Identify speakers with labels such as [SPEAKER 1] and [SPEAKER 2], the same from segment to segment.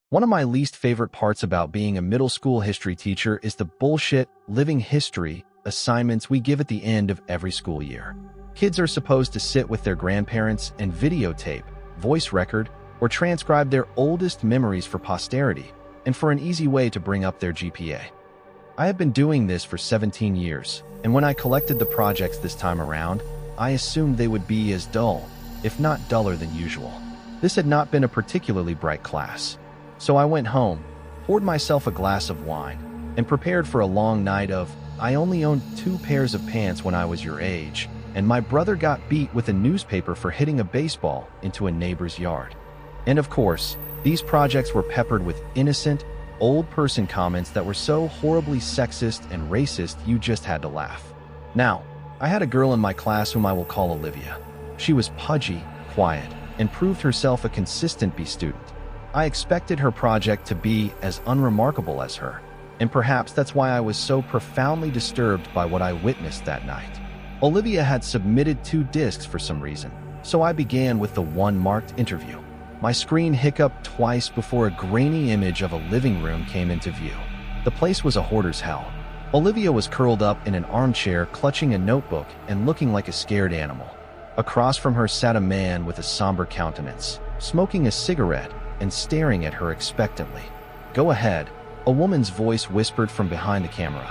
[SPEAKER 1] One of my least favorite parts about being a middle school history teacher is the bullshit, living history assignments we give at the end of every school year. Kids are supposed to sit with their grandparents and videotape, voice record, or transcribe their oldest memories for posterity, and for an easy way to bring up their GPA. I have been doing this for 17 years, and when I collected the projects this time around, I assumed they would be as dull, if not duller than usual. This had not been a particularly bright class. So I went home, poured myself a glass of wine, and prepared for a long night of, I only owned 2 pairs of pants when I was your age, and my brother got beat with a newspaper for hitting a baseball into a neighbor's yard. And of course, these projects were peppered with innocent, old person comments that were so horribly sexist and racist you just had to laugh. Now, I had a girl in my class whom I will call Olivia. She was pudgy, quiet, and proved herself a consistent B student. I expected her project to be as unremarkable as her, and perhaps that's why I was so profoundly disturbed by what I witnessed that night. Olivia had submitted 2 discs for some reason, so I began with the one marked interview. My screen hiccuped twice before a grainy image of a living room came into view. The place was a hoarder's hell. Olivia was curled up in an armchair, clutching a notebook and looking like a scared animal. Across from her sat a man with a somber countenance, smoking a cigarette and staring at her expectantly. "Go ahead," a woman's voice whispered from behind the camera.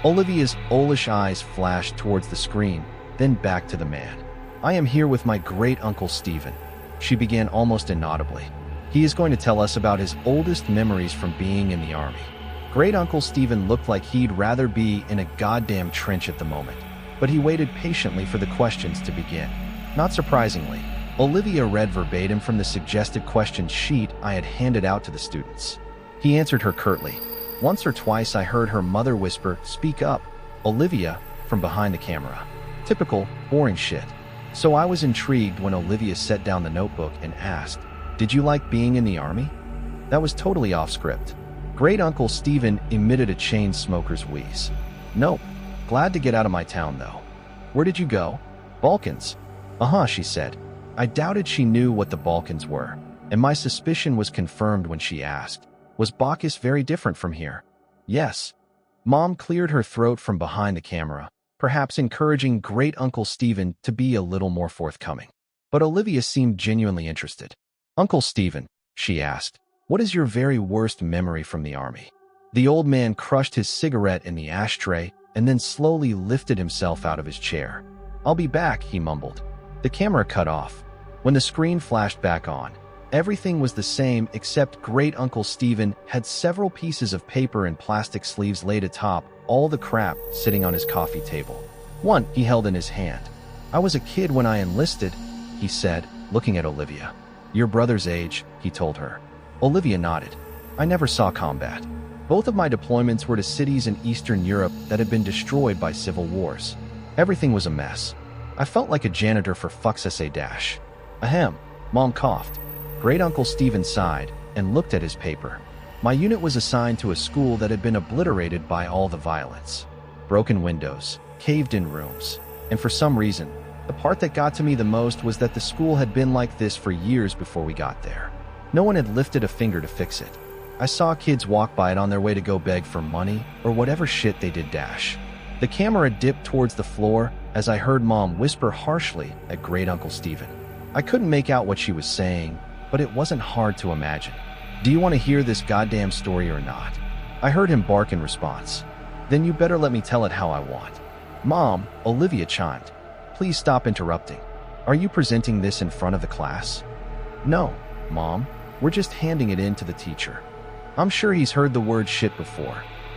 [SPEAKER 1] Olivia's owlish eyes flashed towards the screen, then back to the man. "I am here with my great-uncle Stephen," she began almost inaudibly. "He is going to tell us about his oldest memories from being in the army." Great-uncle Stephen looked like he'd rather be in a goddamn trench at the moment, but he waited patiently for the questions to begin. Not surprisingly, Olivia read verbatim from the suggested question sheet I had handed out to the students. He answered her curtly. Once or twice I heard her mother whisper, "Speak up, Olivia," from behind the camera. Typical, boring shit. So I was intrigued when Olivia set down the notebook and asked, "Did you like being in the army?" That was totally off script. Great-uncle Stephen emitted a chain smoker's wheeze. "Nope. Glad to get out of my town, though." "Where did you go?" "Balkans." "Uh-huh," she said. I doubted she knew what the Balkans were, and my suspicion was confirmed when she asked, "Was Bacchus very different from here?" "Yes." Mom cleared her throat from behind the camera, perhaps encouraging Great-uncle Stephen to be a little more forthcoming. But Olivia seemed genuinely interested. "Uncle Stephen," she asked, "what is your very worst memory from the army?" The old man crushed his cigarette in the ashtray and then slowly lifted himself out of his chair. "I'll be back," he mumbled. The camera cut off. When the screen flashed back on, everything was the same except Great-uncle Stephen had several pieces of paper and plastic sleeves laid atop all the crap sitting on his coffee table. One he held in his hand. "I was a kid when I enlisted," he said, looking at Olivia. "Your brother's age," he told her. Olivia nodded. "I never saw combat. Both of my deployments were to cities in Eastern Europe that had been destroyed by civil wars. Everything was a mess. I felt like a janitor for fuck's SA-. Ahem," Mom coughed. Great-uncle Stephen sighed and looked at his paper. "My unit was assigned to a school that had been obliterated by all the violence. Broken windows, caved-in rooms, and for some reason, the part that got to me the most was that the school had been like this for years before we got there. No one had lifted a finger to fix it. I saw kids walk by it on their way to go beg for money or whatever shit they did dash." The camera dipped towards the floor as I heard Mom whisper harshly at Great-uncle Stephen. I couldn't make out what she was saying, but it wasn't hard to imagine. "Do you want to hear this goddamn story or not?" I heard him bark in response. "Then you better let me tell it how I want." "Mom," Olivia chimed. "Please stop interrupting. Are you presenting this in front of the class?" "No, Mom. We're just handing it in to the teacher." "I'm sure he's heard the word shit before."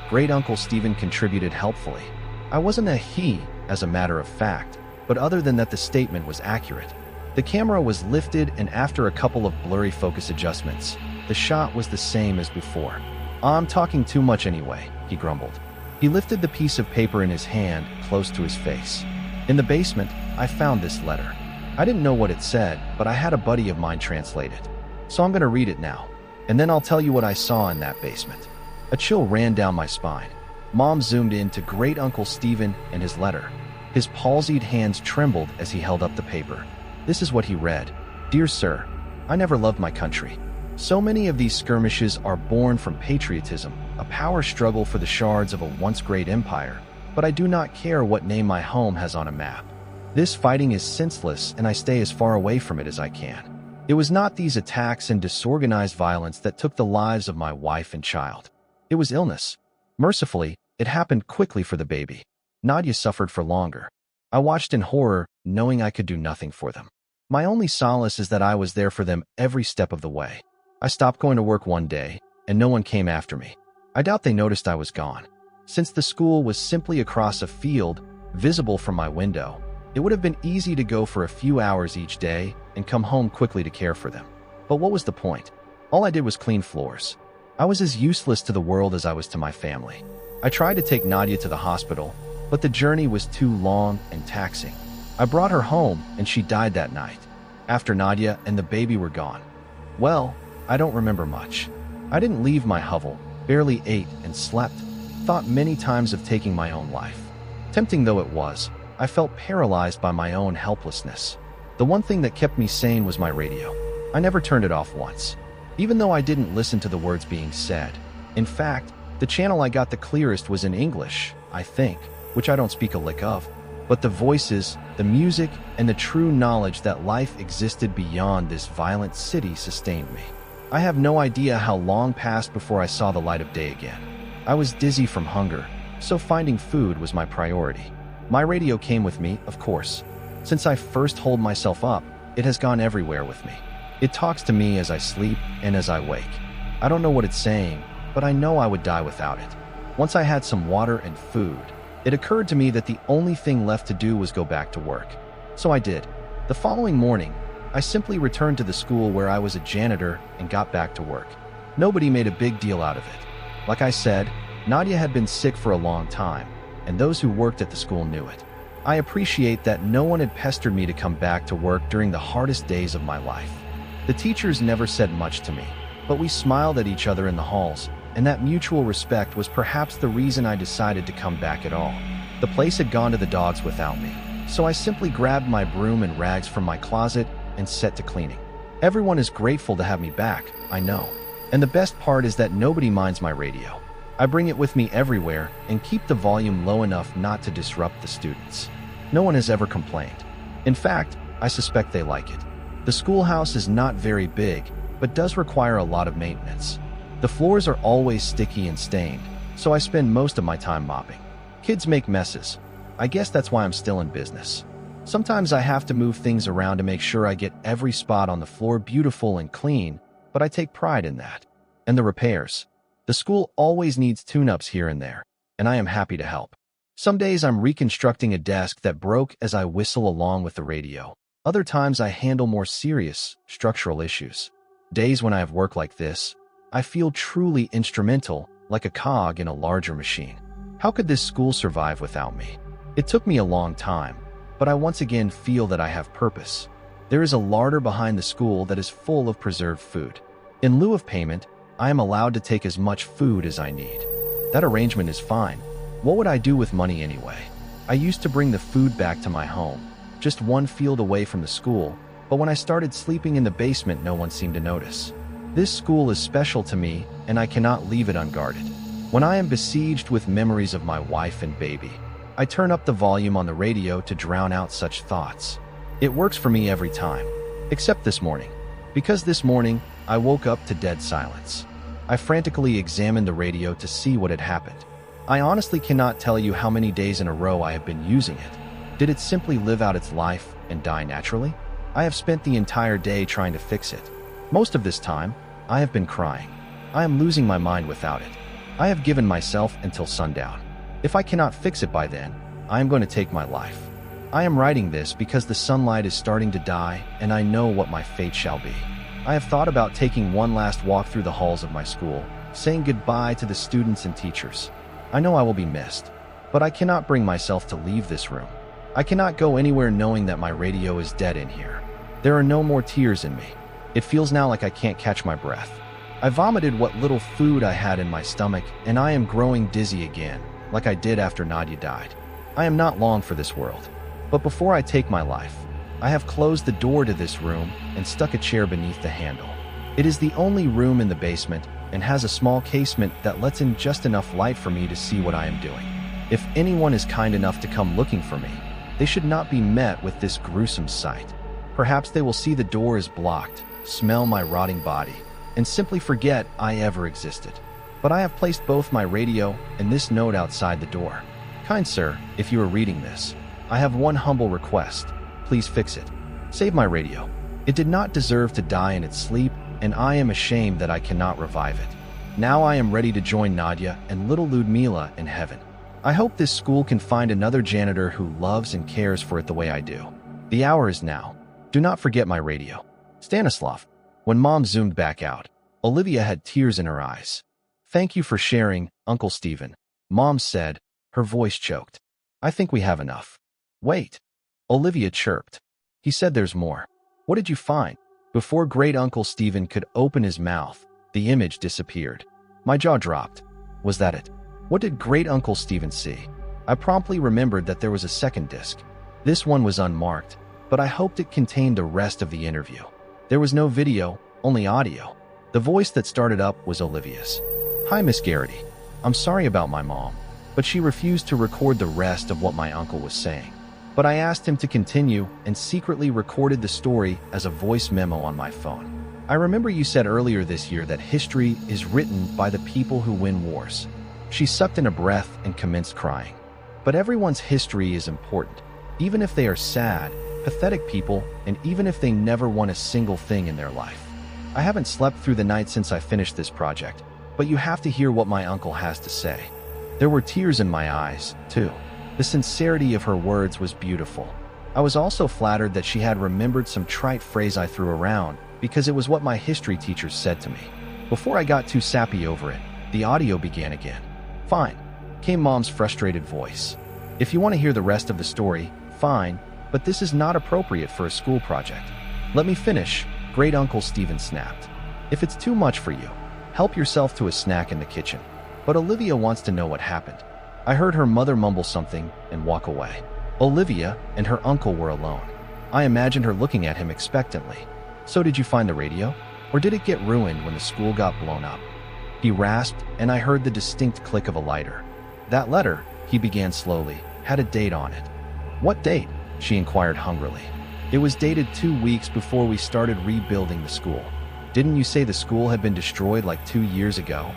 [SPEAKER 1] Great-uncle Stephen contributed helpfully. "I wasn't a he, as a matter of fact, but other than that the statement was accurate." The camera was lifted, and after a couple of blurry focus adjustments, the shot was the same as before. "I'm talking too much anyway," he grumbled. He lifted the piece of paper in his hand close to his face. "In the basement, I found this letter. I didn't know what it said, but I had a buddy of mine translate it. So I'm going to read it now, and then I'll tell you what I saw in that basement." A chill ran down my spine. Mom zoomed in to Great-uncle Stephen and his letter. His palsied hands trembled as he held up the paper. This is what he read. "Dear Sir, I never loved my country. So many of these skirmishes are born from patriotism, a power struggle for the shards of a once great empire, but I do not care what name my home has on a map. This fighting is senseless, and I stay as far away from it as I can. It was not these attacks and disorganized violence that took the lives of my wife and child. It was illness. Mercifully, it happened quickly for the baby. Nadia suffered for longer. I watched in horror, knowing I could do nothing for them. My only solace is that I was there for them every step of the way. I stopped going to work one day, and no one came after me. I doubt they noticed I was gone. Since the school was simply across a field, visible from my window, it would have been easy to go for a few hours each day and come home quickly to care for them. But what was the point? All I did was clean floors. I was as useless to the world as I was to my family. I tried to take Nadia to the hospital, but the journey was too long and taxing. I brought her home, and she died that night, after Nadia and the baby were gone. Well, I don't remember much. I didn't leave my hovel, barely ate and slept, thought many times of taking my own life. Tempting though it was, I felt paralyzed by my own helplessness. The one thing that kept me sane was my radio. I never turned it off once, even though I didn't listen to the words being said. In fact, the channel I got the clearest was in English, I think, which I don't speak a lick of. But the voices, the music, and the true knowledge that life existed beyond this violent city sustained me. I have no idea how long passed before I saw the light of day again. I was dizzy from hunger, so finding food was my priority. My radio came with me, of course. Since I first holed myself up, it has gone everywhere with me. It talks to me as I sleep and as I wake. I don't know what it's saying, but I know I would die without it. Once I had some water and food, it occurred to me that the only thing left to do was go back to work. So I did. The following morning, I simply returned to the school where I was a janitor and got back to work. Nobody made a big deal out of it. Like I said, Nadia had been sick for a long time, and those who worked at the school knew it. I appreciate that no one had pestered me to come back to work during the hardest days of my life. The teachers never said much to me, but we smiled at each other in the halls, and that mutual respect was perhaps the reason I decided to come back at all. The place had gone to the dogs without me, so I simply grabbed my broom and rags from my closet and set to cleaning. Everyone is grateful to have me back, I know. And the best part is that nobody minds my radio. I bring it with me everywhere and keep the volume low enough not to disrupt the students. No one has ever complained. In fact, I suspect they like it. The schoolhouse is not very big, but does require a lot of maintenance. The floors are always sticky and stained, so I spend most of my time mopping. Kids make messes. I guess that's why I'm still in business. Sometimes I have to move things around to make sure I get every spot on the floor beautiful and clean, but I take pride in that. And the repairs. The school always needs tune-ups here and there, and I am happy to help. Some days I'm reconstructing a desk that broke as I whistle along with the radio. Other times I handle more serious, structural issues. Days when I have work like this, I feel truly instrumental, like a cog in a larger machine. How could this school survive without me? It took me a long time, but I once again feel that I have purpose. There is a larder behind the school that is full of preserved food. In lieu of payment, I am allowed to take as much food as I need. That arrangement is fine. What would I do with money anyway? I used to bring the food back to my home, just one field away from the school, but when I started sleeping in the basement, no one seemed to notice. This school is special to me, and I cannot leave it unguarded. When I am besieged with memories of my wife and baby, I turn up the volume on the radio to drown out such thoughts. It works for me every time, except this morning. Because this morning, I woke up to dead silence. I frantically examined the radio to see what had happened. I honestly cannot tell you how many days in a row I have been using it. Did it simply live out its life and die naturally? I have spent the entire day trying to fix it. Most of this time, I have been crying. I am losing my mind without it. I have given myself until sundown. If I cannot fix it by then, I am going to take my life. I am writing this because the sunlight is starting to die, and I know what my fate shall be. I have thought about taking one last walk through the halls of my school, saying goodbye to the students and teachers. I know I will be missed, but I cannot bring myself to leave this room. I cannot go anywhere knowing that my radio is dead in here. There are no more tears in me. It feels now like I can't catch my breath. I vomited what little food I had in my stomach, and I am growing dizzy again, like I did after Nadia died. I am not long for this world. But before I take my life, I have closed the door to this room and stuck a chair beneath the handle. It is the only room in the basement and has a small casement that lets in just enough light for me to see what I am doing. If anyone is kind enough to come looking for me, they should not be met with this gruesome sight. Perhaps they will see the door is blocked, smell my rotting body, and simply forget I ever existed. But I have placed both my radio and this note outside the door. Kind sir, if you are reading this, I have one humble request. Please fix it. Save my radio. It did not deserve to die in its sleep, and I am ashamed that I cannot revive it. Now I am ready to join Nadia and little Ludmila in heaven. I hope this school can find another janitor who loves and cares for it the way I do. The hour is now. Do not forget my radio. Stanislav. When Mom zoomed back out, Olivia had tears in her eyes. Thank you for sharing, Uncle Stephen, Mom said, her voice choked. I think we have enough. Wait. Olivia chirped. He said there's more. What did you find? Before Great Uncle Stephen could open his mouth, the image disappeared. My jaw dropped. Was that it? What did Great Uncle Stephen see? I promptly remembered that there was a second disc. This one was unmarked, but I hoped it contained the rest of the interview. There was no video, only audio. The voice that started up was Olivia's. Hi, Miss Garrity. I'm sorry about my mom, but she refused to record the rest of what my uncle was saying. But I asked him to continue and secretly recorded the story as a voice memo on my phone. I remember you said earlier this year that history is written by the people who win wars. She sucked in a breath and commenced crying. But everyone's history is important, even if they are sad, pathetic people, and even if they never won a single thing in their life. I haven't slept through the night since I finished this project, but you have to hear what my uncle has to say. There were tears in my eyes, too. The sincerity of her words was beautiful. I was also flattered that she had remembered some trite phrase I threw around because it was what my history teacher said to me. Before I got too sappy over it, the audio began again. Fine, came Mom's frustrated voice. If you want to hear the rest of the story, fine, but this is not appropriate for a school project. Let me finish, Great Uncle Stephen snapped. If it's too much for you, help yourself to a snack in the kitchen. But Olivia wants to know what happened. I heard her mother mumble something and walk away. Olivia and her uncle were alone. I imagined her looking at him expectantly. So did you find the radio? Or did it get ruined when the school got blown up? He rasped, and I heard the distinct click of a lighter. That letter, he began slowly, had a date on it. What date? She inquired hungrily. It was dated 2 weeks before we started rebuilding the school. Didn't you say the school had been destroyed like 2 years ago?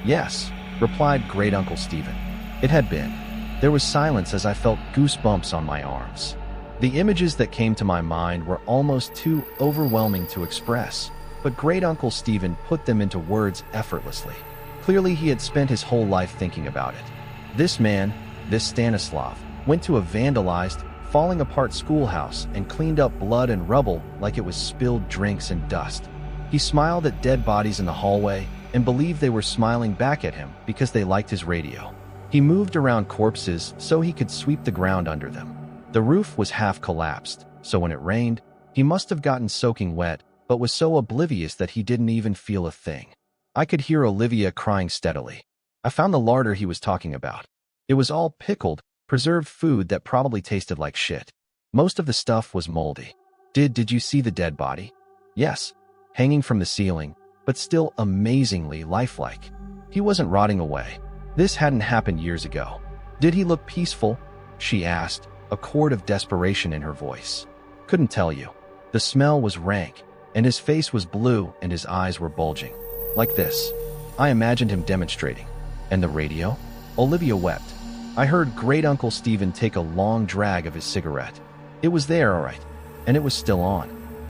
[SPEAKER 1] Yes, replied Great Uncle Stephen. It had been. There was silence as I felt goosebumps on my arms. The images that came to my mind were almost too overwhelming to express, but Great Uncle Stephen put them into words effortlessly. Clearly, he had spent his whole life thinking about it. This man, this Stanislav, went to a vandalized, falling apart schoolhouse and cleaned up blood and rubble like it was spilled drinks and dust. He smiled at dead bodies in the hallway and believed they were smiling back at him because they liked his radio. He moved around corpses so he could sweep the ground under them. The roof was half collapsed, so when it rained, he must have gotten soaking wet, but was so oblivious that he didn't even feel a thing. I could hear Olivia crying steadily. I found the larder he was talking about. It was all pickled, preserved food that probably tasted like shit. Most of the stuff was moldy. Did you see the dead body? Yes, hanging from the ceiling, but still amazingly lifelike. He wasn't rotting away. This hadn't happened years ago. Did he look peaceful? She asked, a chord of desperation in her voice. Couldn't tell you. The smell was rank, and his face was blue and his eyes were bulging. Like this. I imagined him demonstrating. And the radio? Olivia wept. I heard Great Uncle Stephen take a long drag of his cigarette. It was there, all right, and it was still on.